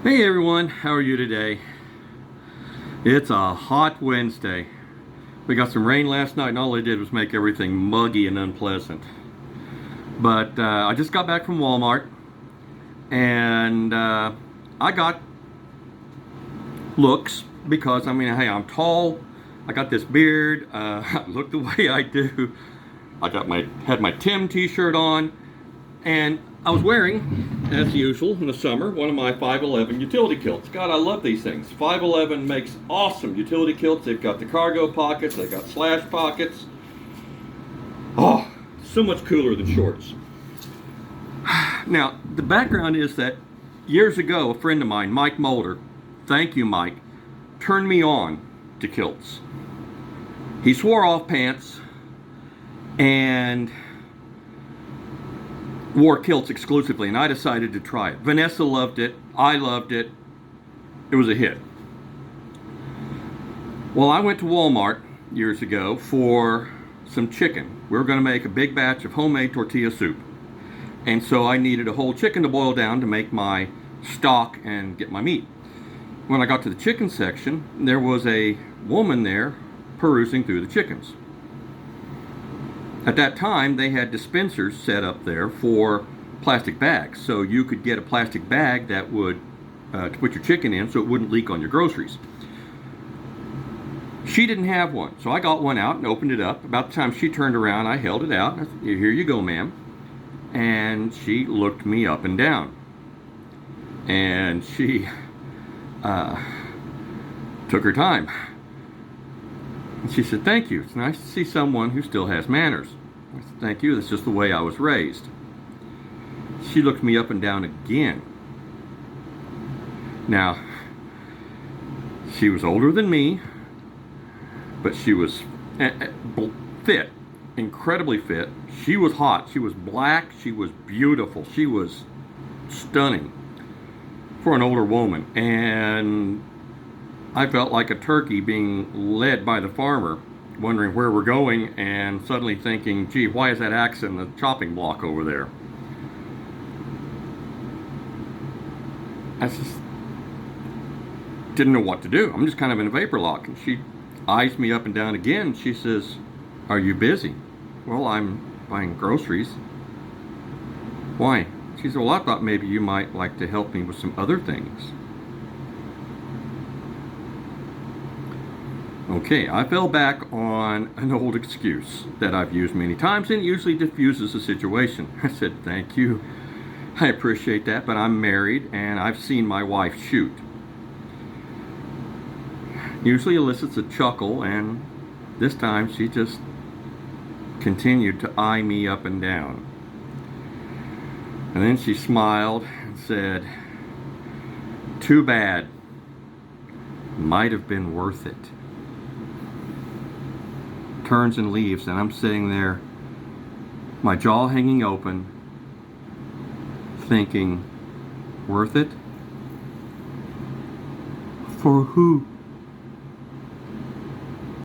Hey everyone, how are you today? It's a hot Wednesday. We got some rain last night and all it did was make everything muggy and unpleasant. But I just got back from Walmart and I got looks because, hey, I'm tall, I got this beard, I look the way I do. Had my Tim t-shirt on, and I was wearing, as usual in the summer, one of my 511 utility kilts. God, I love these things. 511 makes awesome utility kilts. They've got the cargo pockets, they've got slash pockets. Oh, so much cooler than shorts. Now, the background is that years ago, a friend of mine, Mike Mulder, thank you, Mike, turned me on to kilts. He swore off pants and wore kilts exclusively, and I decided to try it. Vanessa loved it. I loved it. It was a hit. Well, I went to Walmart years ago for some chicken. We were going to make a big batch of homemade tortilla soup. And so I needed a whole chicken to boil down to make my stock and get my meat. When I got to the chicken section, there was a woman there perusing through the chickens. At that time, they had dispensers set up there for plastic bags. So you could get a plastic bag that would, to put your chicken in so it wouldn't leak on your groceries. She didn't have one. So I got one out and opened it up. About the time she turned around, I held it out. I said, "Here you go, ma'am." And she looked me up and down. And she took her time. And she said, "Thank you. It's nice to see someone who still has manners." I said, "Thank you. That's just the way I was raised." She looked me up and down again. Now, she was older than me, but she was fit, incredibly fit. She was hot. She was black. She was beautiful. She was stunning for an older woman. And I felt like a turkey being led by the farmer, wondering where we're going, and suddenly thinking, gee, why is that axe in the chopping block over there? I just didn't know what to do. I'm just kind of in a vapor lock. And she eyes me up and down again. She says, "Are you busy?" "Well, I'm buying groceries." "Why?" She said, "Well, I thought maybe you might like to help me with some other things." Okay, I fell back on an old excuse that I've used many times and usually diffuses the situation. I said, "Thank you. I appreciate that, but I'm married and I've seen my wife shoot." Usually elicits a chuckle, and this time she just continued to eye me up and down. And then she smiled and said, "Too bad. Might have been worth it." Turns and leaves, and I'm sitting there, my jaw hanging open, thinking, worth it? For who?